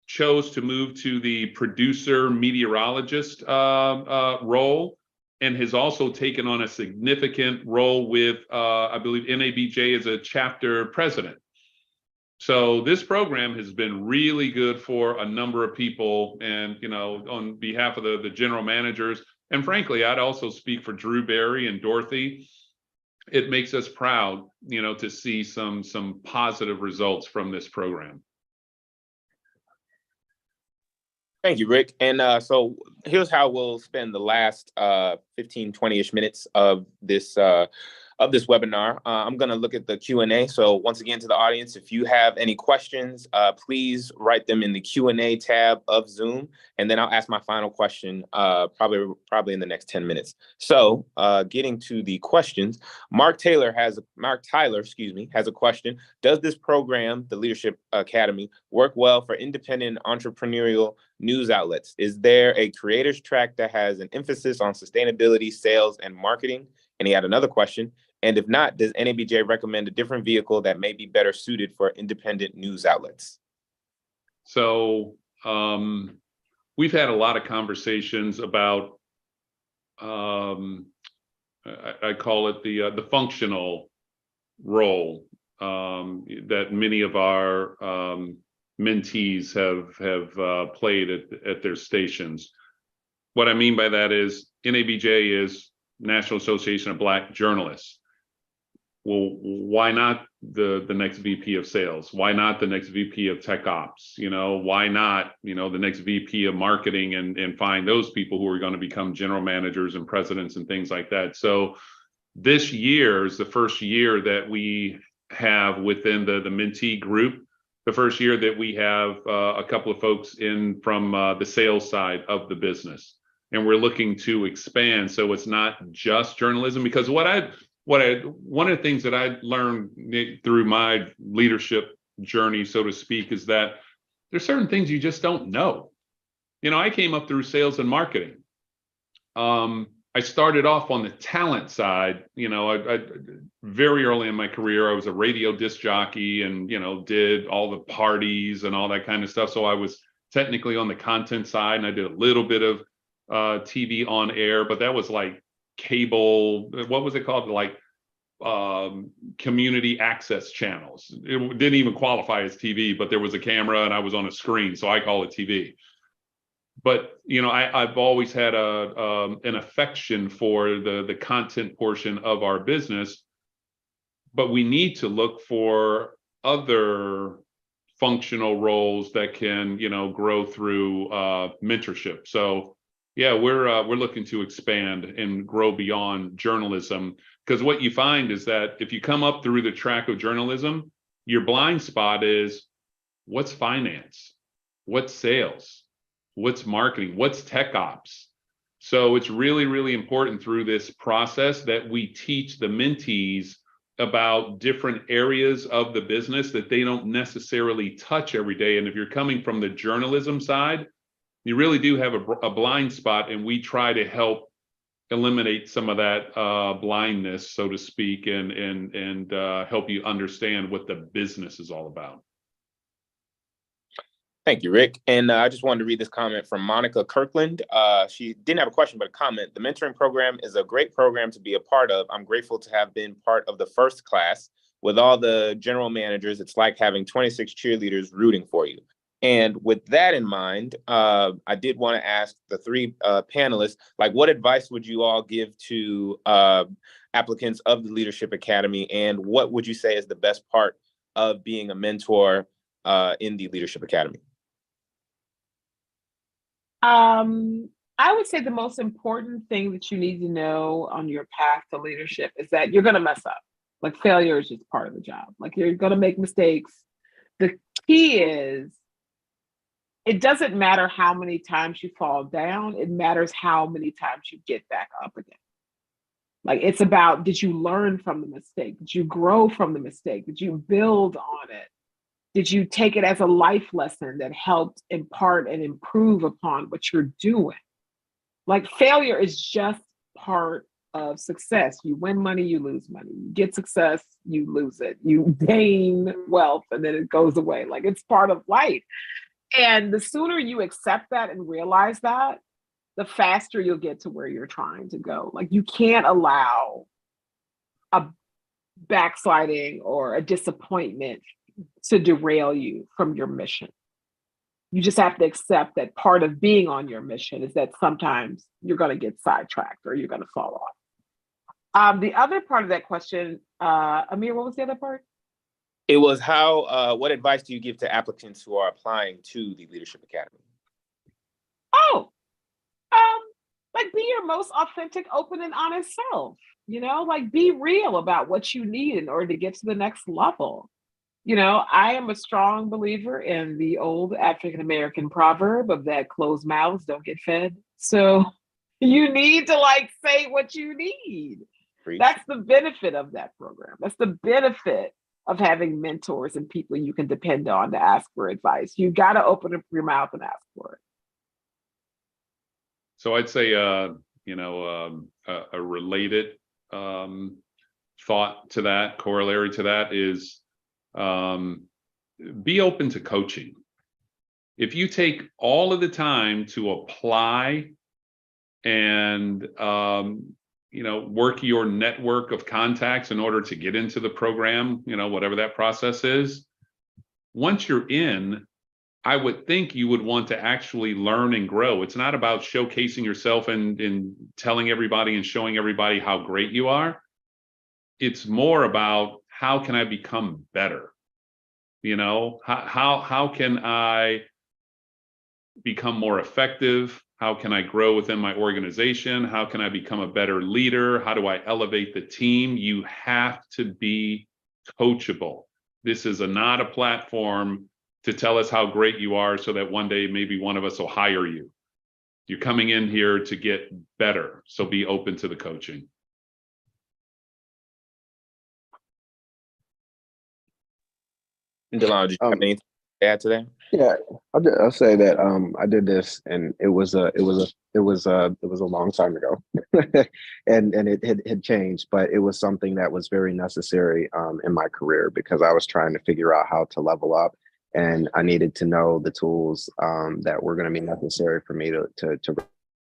chose to move to the producer meteorologist role, and has also taken on a significant role with, I believe, NABJ as a chapter president. So this program has been really good for a number of people, and on behalf of the general managers, and frankly, I'd also speak for Drew Barry and Dorothy. It makes us proud, to see some positive results from this program. Thank you, Rick. And so here's how we'll spend the last 15, 20-ish minutes of this webinar. I'm going to look at the Q&A. So once again, to the audience, if you have any questions, please write them in the Q&A tab of Zoom, and then I'll ask my final question probably in the next 10 minutes. So getting to the questions, Mark Tyler, has a question. Does this program, the Leadership Academy, work well for independent entrepreneurial news outlets? Is there a creators track that has an emphasis on sustainability, sales, and marketing? And he had another question. And if not, does NABJ recommend a different vehicle that may be better suited for independent news outlets? So we've had a lot of conversations about, I call it the functional role that many of our mentees have played at their stations. What I mean by that is NABJ is National Association of Black Journalists. Well, why not the next VP of sales? Why not the next VP of tech ops? Why not, the next VP of marketing, and find those people who are going to become general managers and presidents and things like that. So this year is the first year that we have within the mentee group, the first year that we have a couple of folks in from the sales side of the business. And we're looking to expand. So it's not just journalism, because one of the things that I learned through my leadership journey, so to speak, is that there's certain things you just don't know. I came up through sales and marketing. I started off on the talent side. I very early in my career, I was a radio disc jockey and, did all the parties and all that kind of stuff. So I was technically on the content side, and I did a little bit of TV on air, but that was like cable, what was it called? Like community access channels. It didn't even qualify as TV, but there was a camera and I was on a screen, so I call it TV. But I've always had an affection for the content portion of our business, but we need to look for other functional roles that can grow through mentorship. So yeah, we're looking to expand and grow beyond journalism, because what you find is that if you come up through the track of journalism, your blind spot is what's finance, what's sales, what's marketing, what's tech ops. So it's really, really important through this process that we teach the mentees about different areas of the business that they don't necessarily touch every day. And if you're coming from the journalism side, you really do have a blind spot, and we try to help eliminate some of that blindness, so to speak, and help you understand what the business is all about. Thank you, Rick. And I just wanted to read this comment from Monica Kirkland. She didn't have a question, but a comment. The mentoring program is a great program to be a part of. I'm grateful to have been part of the first class. With all the general managers, it's like having 26 cheerleaders rooting for you. And with that in mind, I did want to ask the three panelists, what advice would you all give to applicants of the Leadership Academy? And what would you say is the best part of being a mentor in the Leadership Academy? I would say the most important thing that you need to know on your path to leadership is that you're going to mess up. Failure is just part of the job. You're going to make mistakes. The key is, it doesn't matter how many times you fall down. It matters how many times you get back up again. It's about, did you learn from the mistake? Did you grow from the mistake? Did you build on it? Did you take it as a life lesson that helped impart and improve upon what you're doing? Failure is just part of success. You win money, you lose money. You get success, you lose it. You gain wealth, and then it goes away. It's part of life. And the sooner you accept that and realize that, the faster you'll get to where you're trying to go. Like, you can't allow a backsliding or a disappointment to derail you from your mission. You just have to accept that part of being on your mission is that sometimes you're going to get sidetracked or you're going to fall off. The other part of that question, Amir, what was the other part? It was what advice do you give to applicants who are applying to the Leadership Academy? Oh, like, be your most authentic, open, and honest self. Like, be real about what you need in order to get to the next level. I am a strong believer in the old African-American proverb of that closed mouths don't get fed. So you need to say what you need. Preach. That's the benefit of that program. That's the benefit of having mentors and people you can depend on to ask for advice. You got to open up your mouth and ask for it. So I'd say, a related thought to that, corollary to that is, be open to coaching. If you take all of the time to apply and, work your network of contacts in order to get into the program, whatever that process is, once you're in, I would think you would want to actually learn and grow. It's not about showcasing yourself and telling everybody and showing everybody how great you are. It's more about, how can I become better? How can I become more effective? How can I grow within my organization? How can I become a better leader? How do I elevate the team? You have to be coachable. This is not a platform to tell us how great you are so that one day maybe one of us will hire you. You're coming in here to get better, so be open to the coaching. Delano, do you have anything to add to that? Yeah, I'll say that I did this, and it was a long time ago, and it had changed, but it was something that was very necessary in my career, because I was trying to figure out how to level up, and I needed to know the tools that were going to be necessary for me to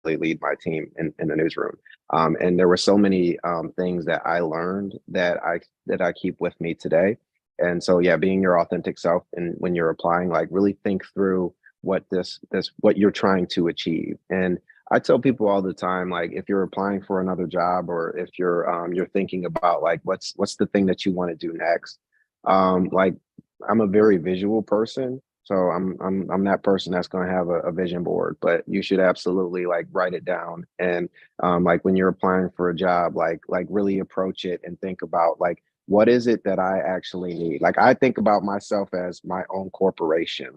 really lead my team in the newsroom. And there were so many things that I learned that I keep with me today. And so, yeah, being your authentic self, and when you're applying, really think through what you're trying to achieve. And I tell people all the time, if you're applying for another job, or if you're thinking about what's the thing that you want to do next. I'm a very visual person, so I'm that person that's going to have a vision board. But you should absolutely write it down, and when you're applying for a job, really approach it and think about what is it that I actually need? I think about myself as my own corporation.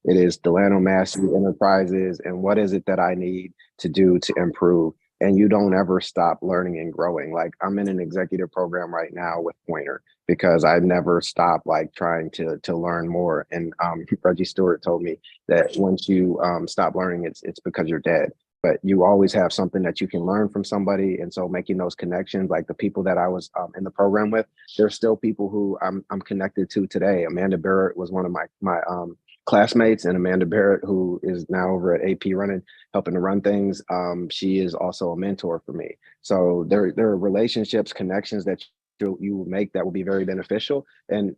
It is Delano Massey Enterprises, and what is it that I need to do to improve? And you don't ever stop learning and growing. I'm in an executive program right now with Pointer, because I've never stopped trying to learn more. And Reggie Stewart told me that once you stop learning, it's because you're dead. But you always have something that you can learn from somebody. And so making those connections, the people that I was in the program with, there's still people who I'm connected to today. Amanda Barrett was one of my classmates, and Amanda Barrett, who is now over at AP helping to run things. She is also a mentor for me. So there are relationships, connections that you will make that will be very beneficial. And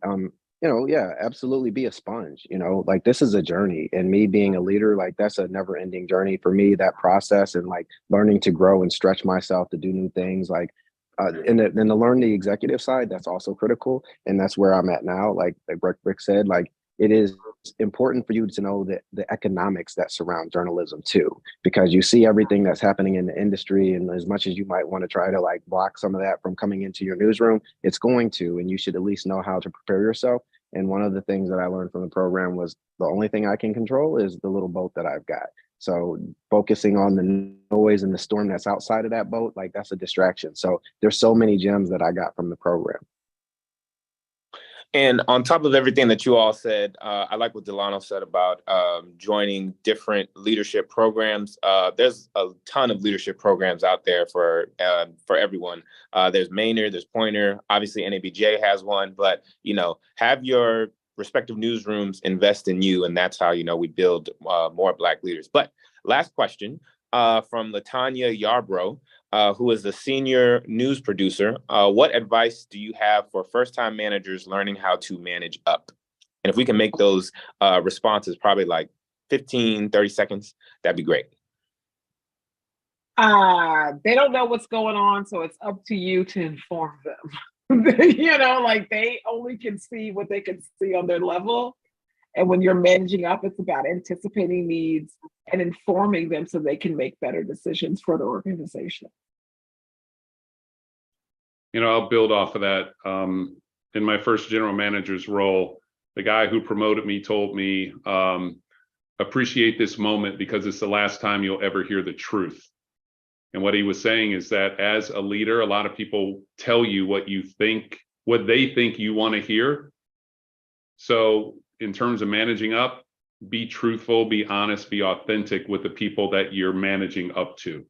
yeah, absolutely be a sponge. This is a journey, and me being a leader, that's a never ending journey for me. That process, and learning to grow and stretch myself to do new things, and then to learn the executive side, that's also critical. And that's where I'm at now. Like Rick said, it is important for you to know the economics that surround journalism too, because you see everything that's happening in the industry. And as much as you might want to try to block some of that from coming into your newsroom, it's going to, and you should at least know how to prepare yourself. And one of the things that I learned from the program was the only thing I can control is the little boat that I've got. So focusing on the noise and the storm that's outside of that boat, that's a distraction. So there's so many gems that I got from the program. And on top of everything that you all said, I like what Delano said about joining different leadership programs. There's a ton of leadership programs out there for everyone. There's Maynard, there's Pointer, obviously NABJ has one, but have your respective newsrooms invest in you, and that's how we build more Black leaders. But last question, from Latanya Yarbrough, who is the senior news producer. What advice do you have for first-time managers learning how to manage up? And if we can make those responses probably like 15, 30 seconds, that'd be great. They don't know what's going on, so it's up to you to inform them. Like they only can see what they can see on their level. And when you're managing up, it's about anticipating needs and informing them so they can make better decisions for the organization. I'll build off of that. In my first general manager's role, the guy who promoted me told me, appreciate this moment because it's the last time you'll ever hear the truth. And what he was saying is that as a leader, a lot of people tell you what they think you want to hear. So in terms of managing up, be truthful, be honest, be authentic with the people that you're managing up to.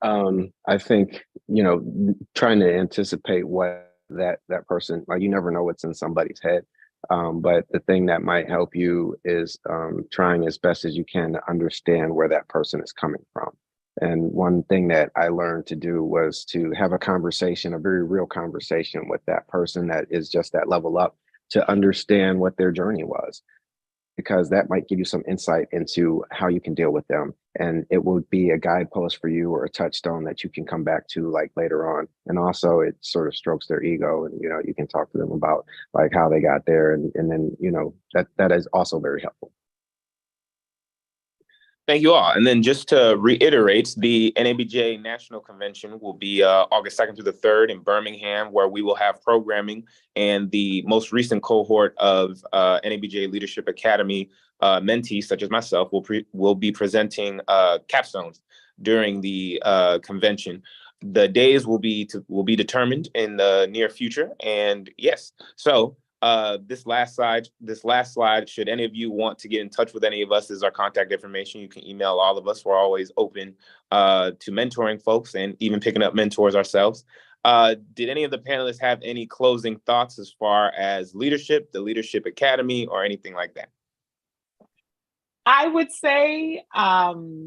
I think, trying to anticipate what that person, like, you never know what's in somebody's head. But the thing that might help you is trying as best as you can to understand where that person is coming from. And one thing that I learned to do was to have a conversation, a very real conversation with that person that is just that level up, to understand what their journey was, because that might give you some insight into how you can deal with them. And it will be a guidepost for you or a touchstone that you can come back to like later on. And also it sort of strokes their ego, and, you can talk to them about like how they got there. And then, that is also very helpful. Thank you all. And then just to reiterate, the NABJ National Convention will be August 2nd through the 3rd in Birmingham, where we will have programming, and the most recent cohort of NABJ Leadership Academy mentees, such as myself, will be presenting capstones during the convention. The days will be determined in the near future. And yes, so this last slide, should any of you want to get in touch with any of us, is our contact information. You can email all of us. We're always open to mentoring folks and even picking up mentors ourselves. Did any of the panelists have any closing thoughts as far as leadership, the Leadership Academy, or anything like that? I would say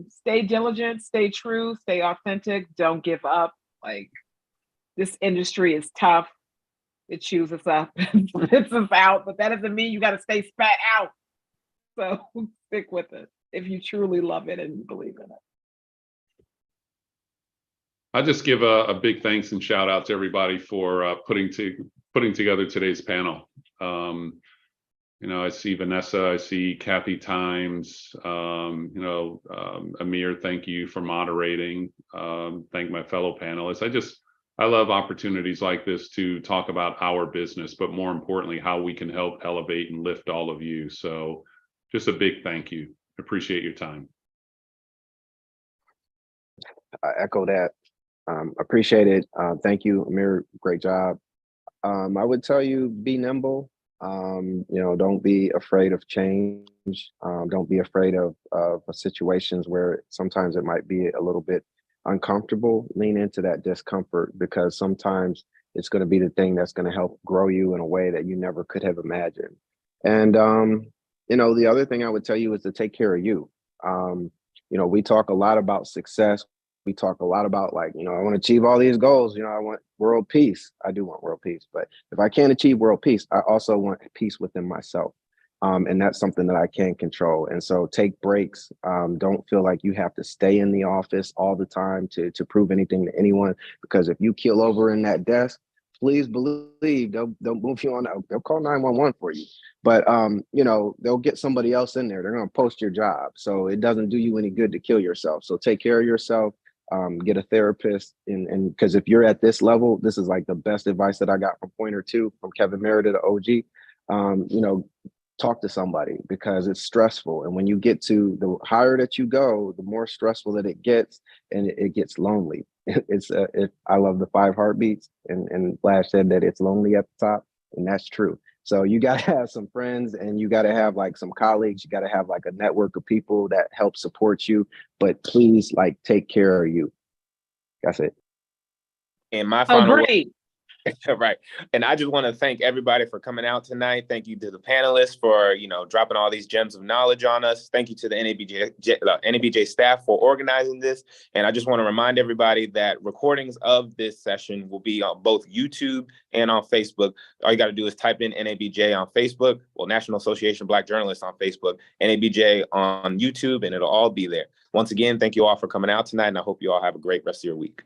stay diligent, stay true, stay authentic, don't give up. Like, this industry is tough. It chews us up and spits us out, but that doesn't mean you got to stay spat out. So stick with it if you truly love it and believe in it. I just give a big thanks and shout out to everybody for putting together today's panel. I see Vanessa, I see Kathy Times, Amir, thank you for moderating. Thank my fellow panelists. I love opportunities like this to talk about our business, but more importantly, how we can help elevate and lift all of you. So just a big thank you. Appreciate your time. I echo that. Appreciate it. Thank you, Amir. Great job. I would tell you, be nimble. Don't be afraid of change. Don't be afraid of situations where sometimes it might be a little bit uncomfortable. Lean into that discomfort, because sometimes it's going to be the thing that's going to help grow you in a way that you never could have imagined. And the other thing I would tell you is to take care of you. We talk a lot about success. We talk a lot about, like, I want to achieve all these goals. I want world peace. I do want world peace, but if I can't achieve world peace, I also want peace within myself. And that's something that I can control. And so take breaks. Don't feel like you have to stay in the office all the time to prove anything to anyone, because if you keel over in that desk, please believe they'll move you on. They'll call 911 for you. But, they'll get somebody else in there. They're going to post your job. So it doesn't do you any good to kill yourself. So take care of yourself. Get a therapist. And because if you're at this level, this is like the best advice that I got from Pointer 2, from Kevin Meredith, OG. Talk to somebody, because it's stressful. And when you get to the higher that you go, the more stressful that it gets, and it gets lonely. I love the 5 heartbeats, and Flash said that it's lonely at the top, and that's true. So you got to have some friends, and you got to have like some colleagues. You got to have like a network of people that help support you, but please, like, take care of you. That's it. And my final Bree, Right. And I just want to thank everybody for coming out tonight. Thank you to the panelists for, dropping all these gems of knowledge on us. Thank you to the NABJ staff for organizing this. And I just want to remind everybody that recordings of this session will be on both YouTube and on Facebook. All you got to do is type in NABJ on Facebook, National Association of Black Journalists on Facebook, NABJ on YouTube, and it'll all be there. Once again, thank you all for coming out tonight, and I hope you all have a great rest of your week.